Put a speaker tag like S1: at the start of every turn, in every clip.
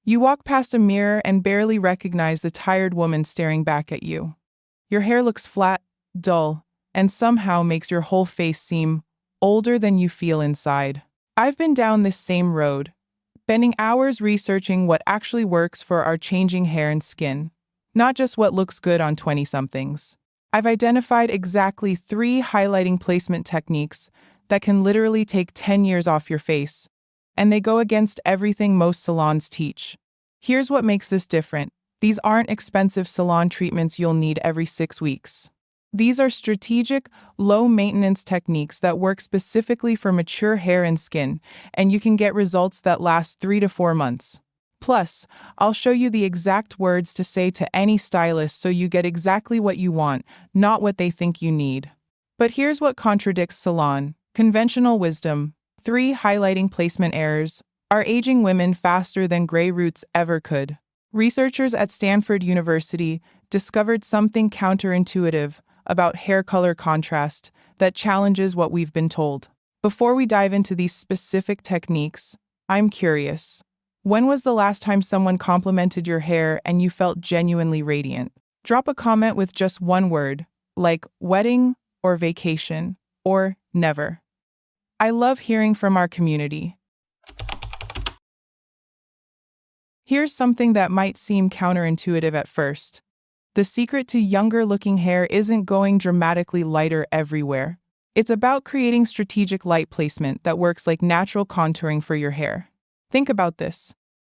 S1: You walk past a mirror and barely recognize the tired woman staring back at you. Your hair looks flat, dull, and somehow makes your whole face seem older than you feel inside. I've been down this same road, spending hours researching what actually works for our changing hair and skin, not just what looks good on 20-somethings. I've identified exactly 3 highlighting placement techniques that can literally take 10 years off your face, and they go against everything most salons teach. Here's what makes this different. These aren't expensive salon treatments you'll need every 6 weeks. These are strategic, low-maintenance techniques that work specifically for mature hair and skin, and you can get results that last 3 to 4 months. Plus, I'll show you the exact words to say to any stylist so you get exactly what you want, not what they think you need. But here's what contradicts salon conventional wisdom. 3 highlighting placement errors are aging women faster than gray roots ever could. Researchers at Stanford University discovered something counterintuitive about hair color contrast that challenges what we've been told. Before we dive into these specific techniques, I'm curious. When was the last time someone complimented your hair and you felt genuinely radiant? Drop a comment with just one word, like wedding or vacation or never. I love hearing from our community. Here's something that might seem counterintuitive at first. The secret to younger-looking hair isn't going dramatically lighter everywhere. It's about creating strategic light placement that works like natural contouring for your hair. Think about this.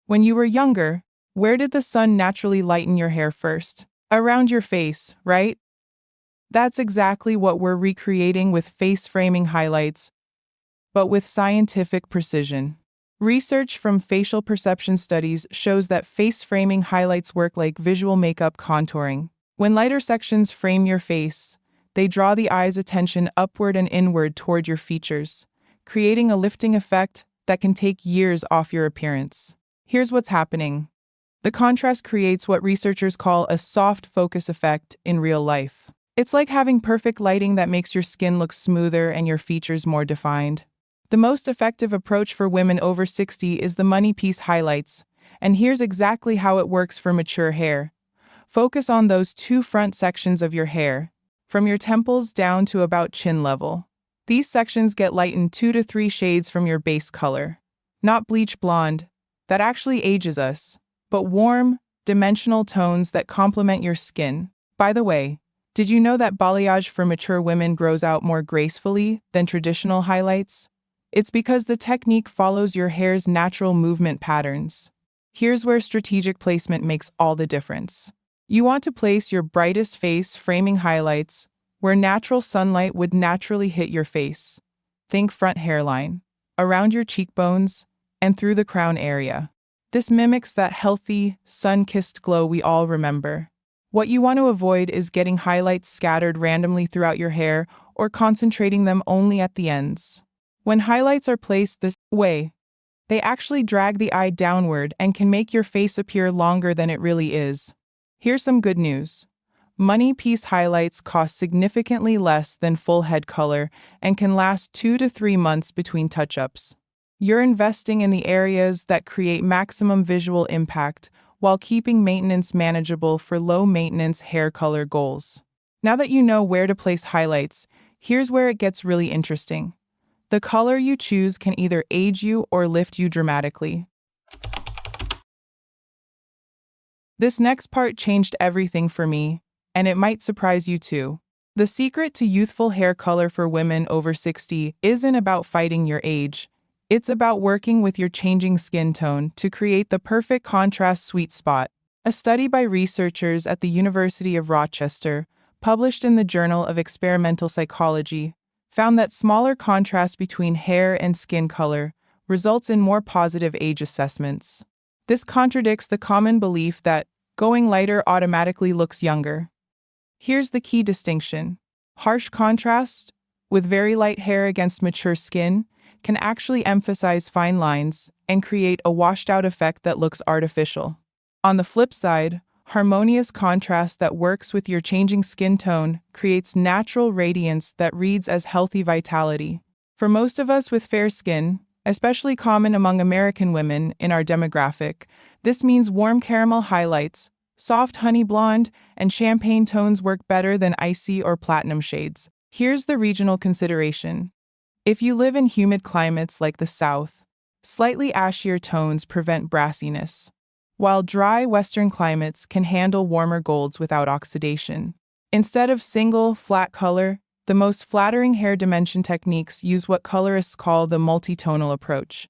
S1: When you were younger, where did the sun naturally lighten your hair first? Around your face, right? That's exactly what we're recreating with face-framing highlights, but with scientific precision. Research from facial perception studies shows that face-framing highlights work like visual makeup contouring. When lighter sections frame your face, they draw the eye's attention upward and inward toward your features, creating a lifting effect that can take years off your appearance. Here's what's happening. The contrast creates what researchers call a soft focus effect in real life. It's like having perfect lighting that makes your skin look smoother and your features more defined. The most effective approach for women over 60 is the money piece highlights, and here's exactly how it works for mature hair. Focus on those 2 front sections of your hair, from your temples down to about chin level. These sections get lightened 2 to 3 shades from your base color. Not bleach blonde, that actually ages us, but warm, dimensional tones that complement your skin. By the way, did you know that balayage for mature women grows out more gracefully than traditional highlights? It's because the technique follows your hair's natural movement patterns. Here's where strategic placement makes all the difference. You want to place your brightest face-framing highlights where natural sunlight would naturally hit your face. Think front hairline, around your cheekbones, and through the crown area. This mimics that healthy, sun-kissed glow we all remember. What you want to avoid is getting highlights scattered randomly throughout your hair or concentrating them only at the ends. When highlights are placed this way, they actually drag the eye downward and can make your face appear longer than it really is. Here's some good news. Money piece highlights cost significantly less than full head color and can last 2 to 3 months between touch-ups. You're investing in the areas that create maximum visual impact while keeping maintenance manageable for low-maintenance hair color goals. Now that you know where to place highlights, here's where it gets really interesting. The color you choose can either age you or lift you dramatically. This next part changed everything for me, and it might surprise you too. The secret to youthful hair color for women over 60 isn't about fighting your age. It's about working with your changing skin tone to create the perfect contrast sweet spot. A study by researchers at the University of Rochester, published in the Journal of Experimental Psychology, found that smaller contrast between hair and skin color results in more positive age assessments. This contradicts the common belief that going lighter automatically looks younger. Here's the key distinction. Harsh contrast, with very light hair against mature skin, can actually emphasize fine lines and create a washed-out effect that looks artificial. On the flip side, harmonious contrast that works with your changing skin tone creates natural radiance that reads as healthy vitality. For most of us with fair skin, especially common among American women in our demographic. This means warm caramel highlights, soft honey blonde, and champagne tones work better than icy or platinum shades. Here's the regional consideration. If you live in humid climates like the South, slightly ashier tones prevent brassiness, while dry Western climates can handle warmer golds without oxidation. Instead of single, flat color, the most flattering hair dimension techniques use what colorists call the multitonal approach.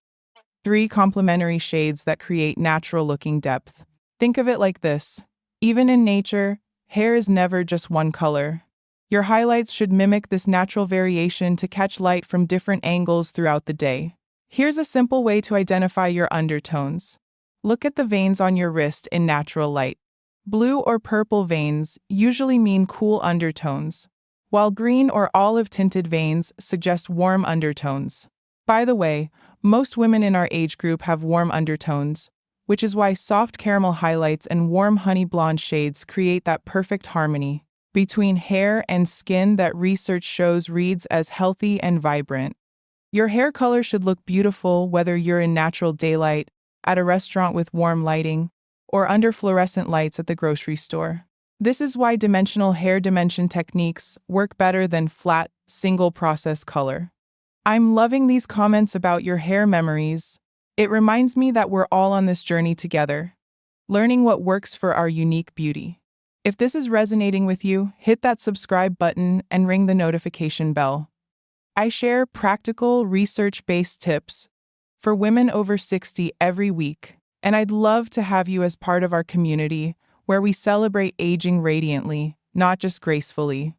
S1: 3 complementary shades that create natural-looking depth. Think of it like this. Even in nature, hair is never just one color. Your highlights should mimic this natural variation to catch light from different angles throughout the day. Here's a simple way to identify your undertones. Look at the veins on your wrist in natural light. Blue or purple veins usually mean cool undertones, while green or olive-tinted veins suggest warm undertones. By the way, most women in our age group have warm undertones, which is why soft caramel highlights and warm honey blonde shades create that perfect harmony between hair and skin that research shows reads as healthy and vibrant. Your hair color should look beautiful whether you're in natural daylight, at a restaurant with warm lighting, or under fluorescent lights at the grocery store. This is why dimensional hair dimension techniques work better than flat, single-process color. I'm loving these comments about your hair memories. It reminds me that we're all on this journey together, learning what works for our unique beauty. If this is resonating with you, hit that subscribe button and ring the notification bell. I share practical, research-based tips for women over 60 every week, and I'd love to have you as part of our community where we celebrate aging radiantly, not just gracefully.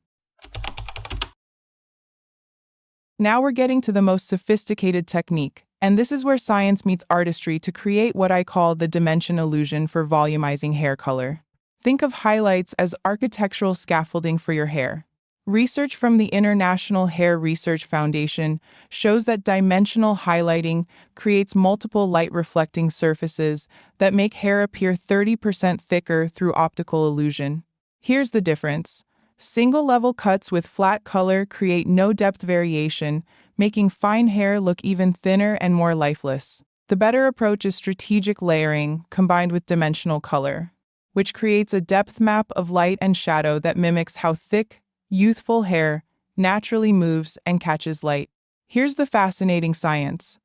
S1: Now we're getting to the most sophisticated technique, and this is where science meets artistry to create what I call the dimension illusion for volumizing hair color. Think of highlights as architectural scaffolding for your hair. Research from the International Hair Research Foundation shows that dimensional highlighting creates multiple light-reflecting surfaces that make hair appear 30% thicker through optical illusion. Here's the difference. Single-level cuts with flat color create no depth variation, making fine hair look even thinner and more lifeless. The better approach is strategic layering combined with dimensional color, which creates a depth map of light and shadow that mimics how thick, youthful hair naturally moves and catches light. Here's the fascinating science.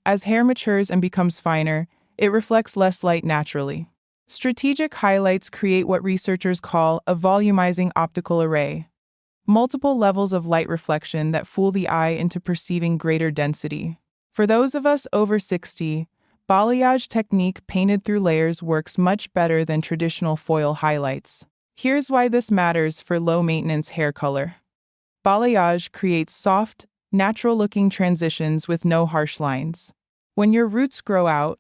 S1: As hair matures and becomes finer, it reflects less light naturally. Strategic highlights create what researchers call a volumizing optical array, multiple levels of light reflection that fool the eye into perceiving greater density. For those of us over 60, balayage technique painted through layers works much better than traditional foil highlights. Here's why this matters for low-maintenance hair color. Balayage creates soft, natural-looking transitions with no harsh lines. When your roots grow out,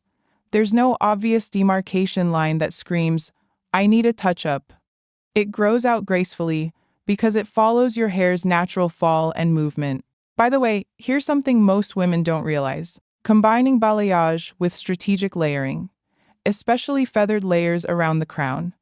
S1: there's no obvious demarcation line that screams, "I need a touch-up." It grows out gracefully because it follows your hair's natural fall and movement. By the way, here's something most women don't realize. Combining balayage with strategic layering, especially feathered layers around the crown,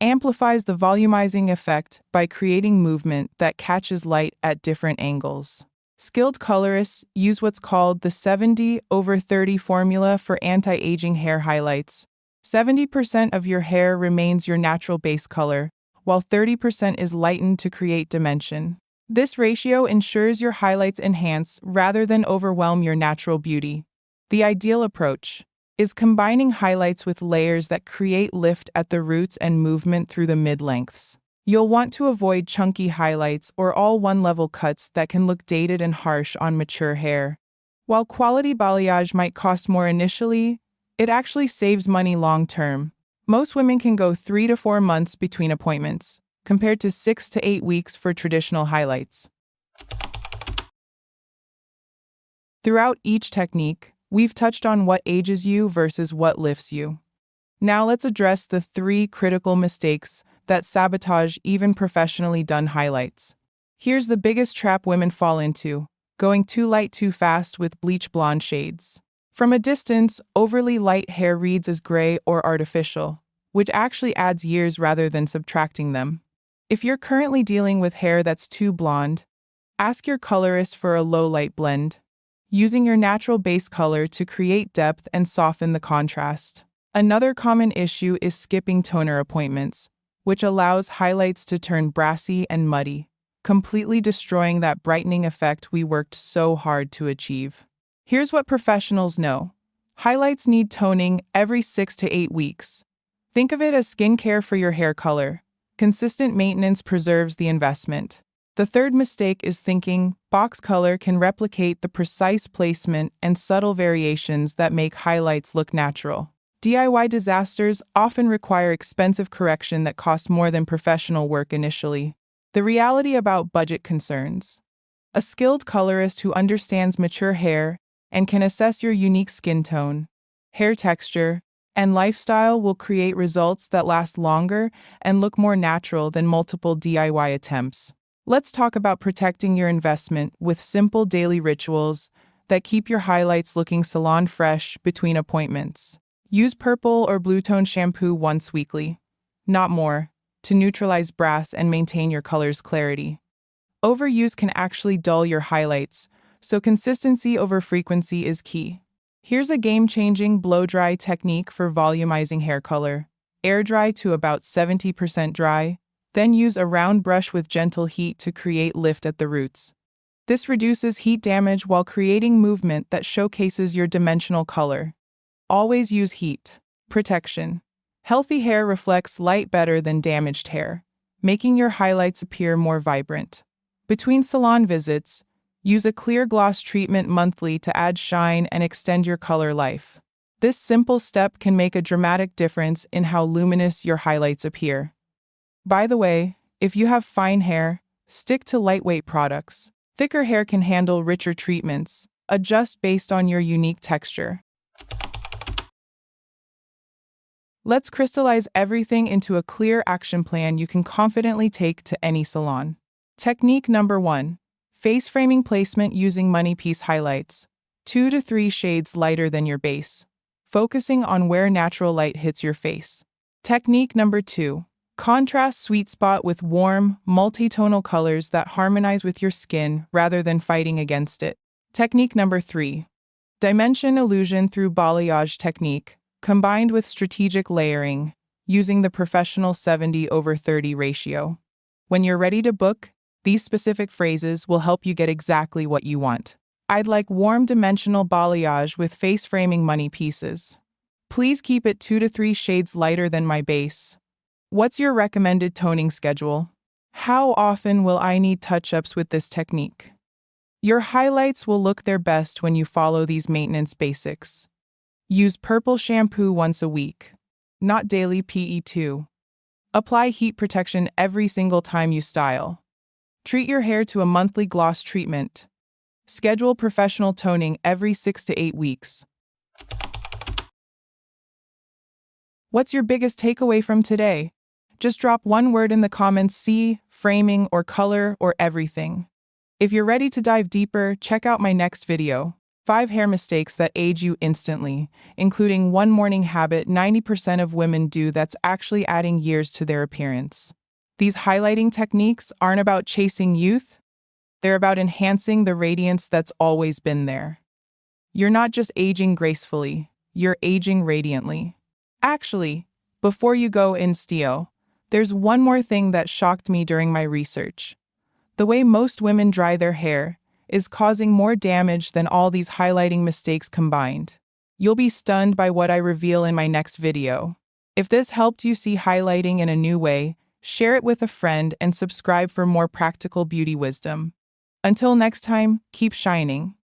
S1: amplifies the volumizing effect by creating movement that catches light at different angles. Skilled colorists use what's called the 70/30 formula for anti-aging hair highlights. 70% of your hair remains your natural base color, while 30% is lightened to create dimension. This ratio ensures your highlights enhance rather than overwhelm your natural beauty. The ideal approach is combining highlights with layers that create lift at the roots and movement through the mid-lengths. You'll want to avoid chunky highlights or all one-level cuts that can look dated and harsh on mature hair. While quality balayage might cost more initially, it actually saves money long-term. Most women can go 3 to 4 months between appointments, compared to 6 to 8 weeks for traditional highlights. Throughout each technique, we've touched on what ages you versus what lifts you. Now let's address the 3 critical mistakes that sabotage even professionally done highlights. Here's the biggest trap women fall into: going too light too fast with bleach blonde shades. From a distance, overly light hair reads as gray or artificial, which actually adds years rather than subtracting them. If you're currently dealing with hair that's too blonde, ask your colorist for a low light blend. using your natural base color to create depth and soften the contrast. Another common issue is skipping toner appointments, which allows highlights to turn brassy and muddy, completely destroying that brightening effect we worked so hard to achieve. Here's what professionals know. Highlights need toning every 6 to 8 weeks. Think of it as skincare for your hair color. Consistent maintenance preserves the investment. The third mistake is thinking box color can replicate the precise placement and subtle variations that make highlights look natural. DIY disasters often require expensive correction that costs more than professional work initially. The reality about budget concerns. A skilled colorist who understands mature hair and can assess your unique skin tone, hair texture, and lifestyle will create results that last longer and look more natural than multiple DIY attempts. Let's talk about protecting your investment with simple daily rituals that keep your highlights looking salon fresh between appointments. Use purple or blue tone shampoo once weekly, not more, to neutralize brass and maintain your color's clarity. Overuse can actually dull your highlights, so consistency over frequency is key. Here's a game-changing blow-dry technique for volumizing hair color. Air dry to about 70% dry, then use a round brush with gentle heat to create lift at the roots. This reduces heat damage while creating movement that showcases your dimensional color. Always use heat protection. Healthy hair reflects light better than damaged hair, making your highlights appear more vibrant. Between salon visits, use a clear gloss treatment monthly to add shine and extend your color life. This simple step can make a dramatic difference in how luminous your highlights appear. By the way, if you have fine hair, stick to lightweight products. Thicker hair can handle richer treatments. Adjust based on your unique texture. Let's crystallize everything into a clear action plan you can confidently take to any salon. Technique number 1. Face framing placement using money piece highlights. 2 to 3 shades lighter than your base, focusing on where natural light hits your face. Technique number 2. Contrast sweet spot with warm, multi-tonal colors that harmonize with your skin rather than fighting against it. Technique number 3. Dimension illusion through balayage technique, combined with strategic layering, using the professional 70/30 ratio. When you're ready to book, these specific phrases will help you get exactly what you want. I'd like warm dimensional balayage with face framing money pieces. Please keep it 2 to 3 shades lighter than my base. What's your recommended toning schedule? How often will I need touch-ups with this technique? Your highlights will look their best when you follow these maintenance basics. Use purple shampoo once a week, not daily PE2. Apply heat protection every single time you style. Treat your hair to a monthly gloss treatment. Schedule professional toning every 6 to 8 weeks. What's your biggest takeaway from today? Just drop one word in the comments: see, framing, or color, or everything. If you're ready to dive deeper, check out my next video. 5 hair mistakes that age you instantly, including one morning habit 90% of women do that's actually adding years to their appearance. These highlighting techniques aren't about chasing youth, they're about enhancing the radiance that's always been there. You're not just aging gracefully, you're aging radiantly. Actually, before you go in steel, there's one more thing that shocked me during my research. The way most women dry their hair is causing more damage than all these highlighting mistakes combined. You'll be stunned by what I reveal in my next video. If this helped you see highlighting in a new way, share it with a friend and subscribe for more practical beauty wisdom. Until next time, keep shining.